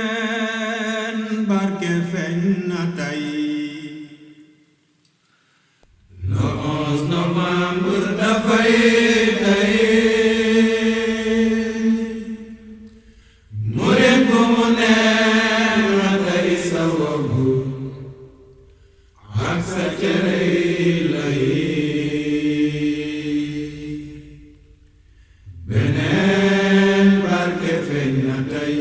beneen barke feeñ na tey le 11 novembre dafay tey murit bu mu neex na tey sa wogu ak sa cere lay beneen barke feeñ na tey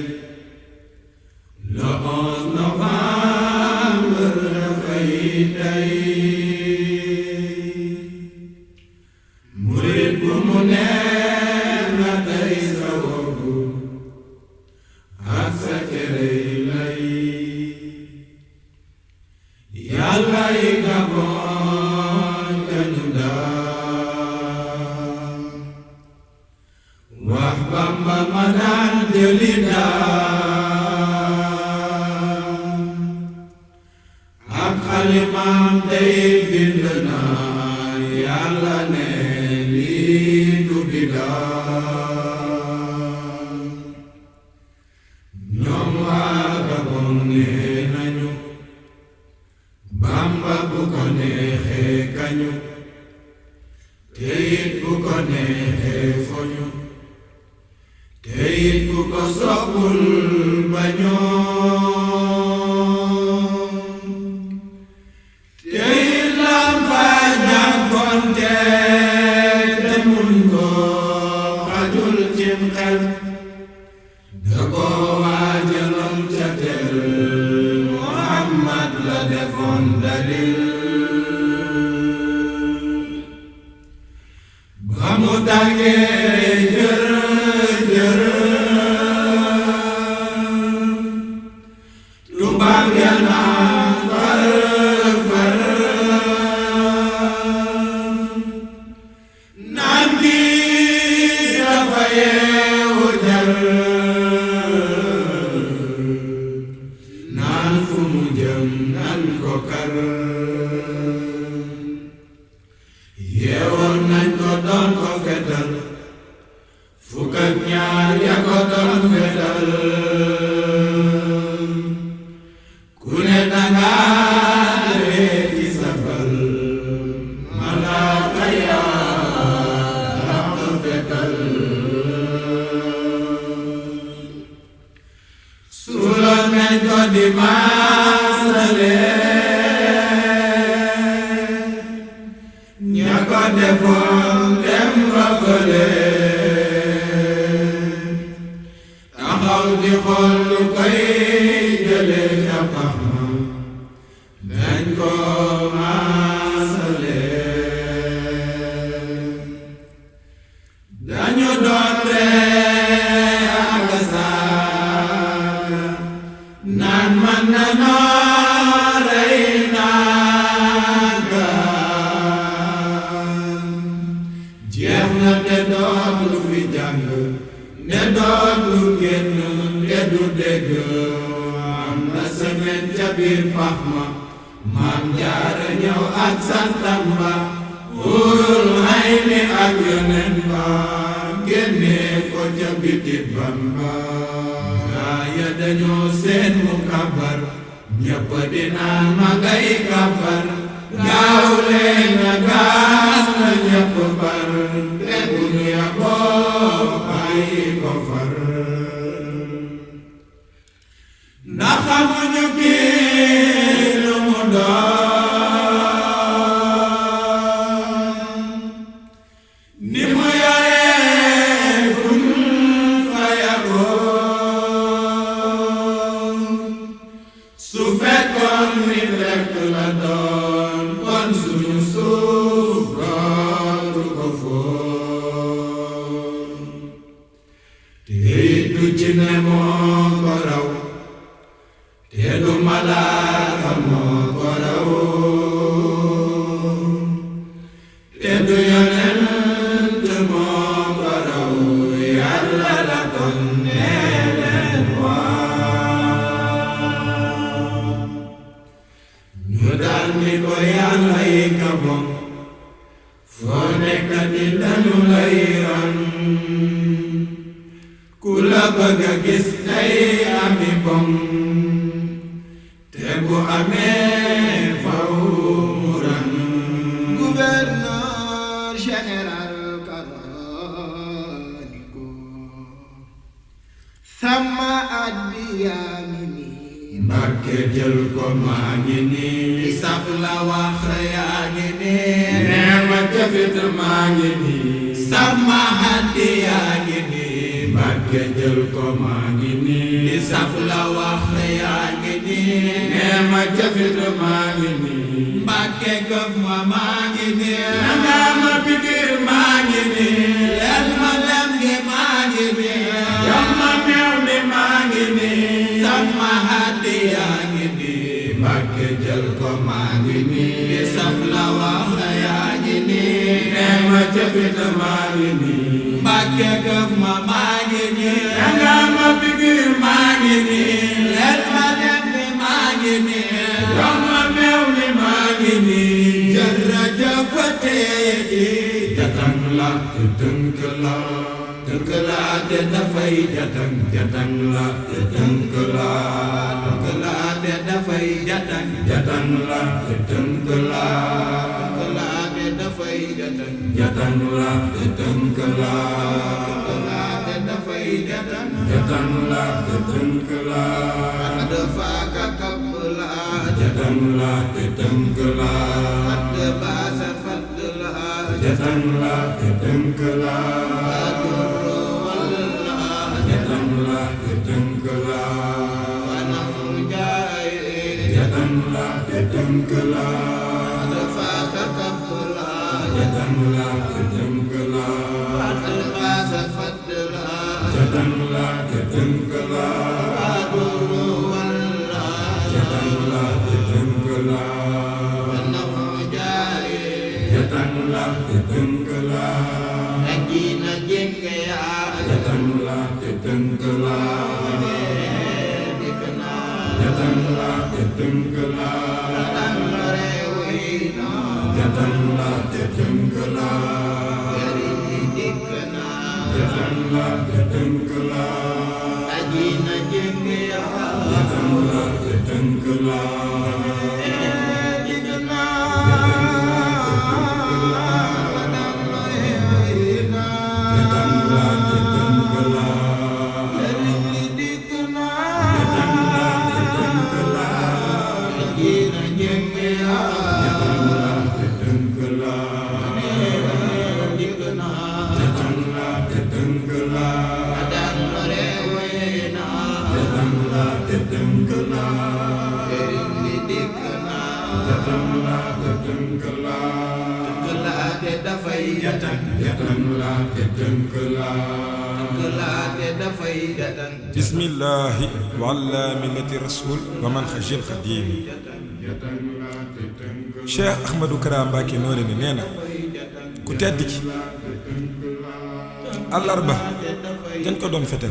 le 11 novembre dafay tey murit bu mu neex na tey sa wogu ak sa cere lay yàlla yi Gabon kañu daa wax Bamba ma daan jëli daa ak xalimaam day bind naa yàlla ne lii du bidaa ñoom waa Gabon nee nañu Bamba bu ko neexee kañu te it bu ko neexee foñu te it bu ko soppul bañoo te it lam fa jànkoonte te muñ ko xajul cim xel da ko waajaloon ca tel Muhammad la defoon dalil ba mu tàngee jër jër tubaab ya naan far far naan kii dafa yeewu jar naan fu mu jëm naan ko kar yeewoon nañ ko doon ko fetal fukk ak ñaar ya ko doon fetal ku ne danga ree ci safal malaaka yaa ko fetal suuloon nañ ko di maasale ña ko defoon dem rafale taxaw di xool lu koy jële ca pax ma dañ ko maasale dañu doon ree ak saaga naan man na noo rey naaga jeex na te doon lu fi jàng ne doon lu génn te du dégg am na semaine ca biir pax ma maam jaara ñëw ak santam ba wóorul hay ni ak yonen ba génnee ko ca biti Bamba gaa ya dañoo seen mu kabar ñëpp di naan ma ngay kabar gaaw leen na gaas na ñëpp bar te bu ñu yaboo bàyyi ko far ndax xamuñu kii lu mu doon ni mu yoree kun fa yaboo su fekkoon ni rekk la doon kon suñu suuf dootu ko foon te du ci ne moo ko raw te du malaaka moo ko raw te du yonent moo ko raw yàlla la kon nee leen waaw ñu daan ni ko yàlla yi Gabon foo nekk di dañu lay ran ku la bëgg a gis tey ami bom te bu amee faw mu ran gouverneur général Kaniko sama addiya mi nii Mbàkke jël ko maa ngi nii saf la wax yaa ngi nii neema jafit maa ngi nii sama addiya ngi nii Mbàkke jël ko maa ngi nii saf la wax yaa ngi nii neema jafit maa ngi nii Mbàkke këf ma maa ngi nii nanga ma pikir maa ngi nii leel ma lem gi maa ngi nii jox ma meew mi maa ngi nii sama addiya ngi nii Mbàkke jël ko maa ngi nii saf la wax yaa ngi nii neema jafit maa ngi nii Mbàkke këf ma maa ngi nii nanga ma pikir maa ngi nii leel ma lem gi maa ngi nii jox ma meew mi maa ngi nii jërëjëfatee jatang la tënk la tënk la te dafay jatang jatang la tënk la tënk la te dafay jatang jatang la tënk la tënk la te dafay jatang jatang la tënk la tënk la te dafay jatang jatang la tënk la dafa ka kab la jatang la tënk la baasa fat la jatang la tënk la jatang la tënk la wanafu jaay jatang la tënk la dafa ka kab la jatang la tënk la baasa fat la jatang la tënk la jatang la tënk la jatang la tënk la ajina jenge ya jatang la tënk la dikna jatang la tënk la rewina jatang la tënk la dikna jatang la tënk la ajina jenge ya jatang la tënk la bismillahi wa ala millati rasul wa manhajil xadim Cheikh Ahmadou Kara Mbacké Noreyni nee na ku tedd ki àllarba dañ ko doon fetal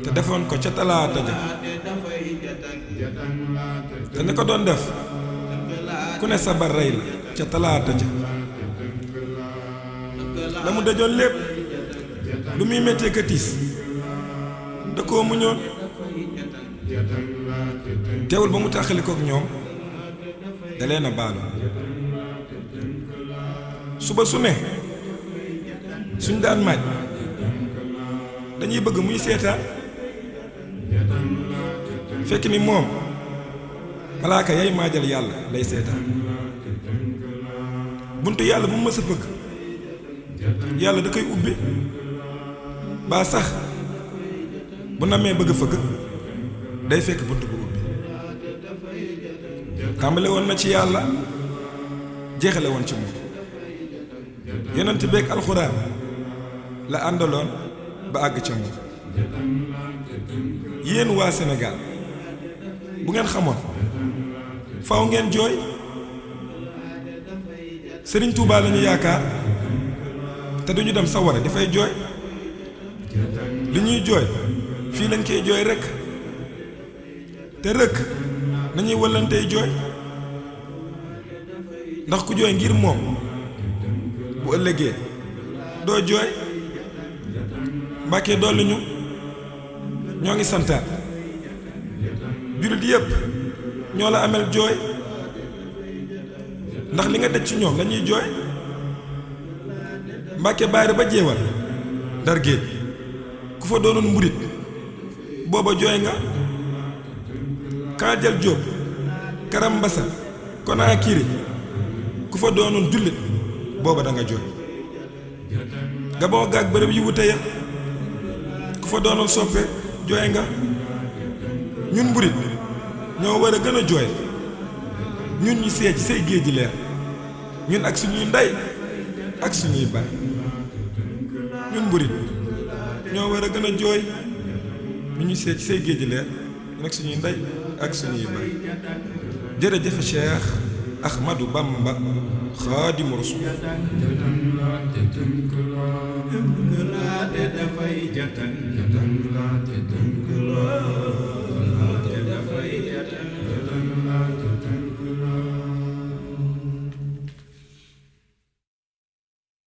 te defoon ko ca talaata ja te ne ko doon def ku ne sabar rey la ca talaata ja la mu dajoon lépp lu muy méttee ka tiis da koo muñoon teewul ba mu taxali kook ñoom da leen a baalu suba su ne suñ daan maaj dañuy bëgg muy seetaan fekk ni moom malaaka yay maajal yàlla lay seetaan buntu yàlla bu mu mës a fëgg yàlla da koy ubbi baa sax bu namee bëgg fëgg day fekk bunt bu ubbi tàmbale woon na ci yàlla jeexale woon ci moom yonent beek alxuraan la àndaloon ba àgg ca moom yéen waa Sénégal bu ngeen xamoon faw ngeen jooy Sëriñ Tuubaa lañu yaakaar te duñu dem sawara dafay jooy li ñuy jooy fii lañ koy jooy rekk te rëkk nañuy wëllantey jooy ndax ku jooy ngir moom bu ëllëgee doo jooy Mbàkke dolli ñu ñoo ngi santaat jullit yépp ñoo la amel jooy ndax li nga daj ci ñoom lañuy jooy Mbàkke Baari ba jeewal Ndar géej ku fa doonoon murit booba jooy nga Kaajal Jóob Karam Mbasa Konaakiri ku fa doonoon jullit booba da nga jooy Gabon gaag bërëb yi wute ya ku fa doonoon soppe jooy nga ñun murit ñoo war a gën a jooy ñun ñu seey ci say géej ji leer ñun ak suñuy ndey ak suñuy baay ñun murit ñoo war a gën a jooy ñun ñu seey ci say géej ji leer ñun ak suñuy ndey ak suñuy baay jërëjëf Cheikh Ahmadou Bamba Xaadimu Rasuul dafay jatan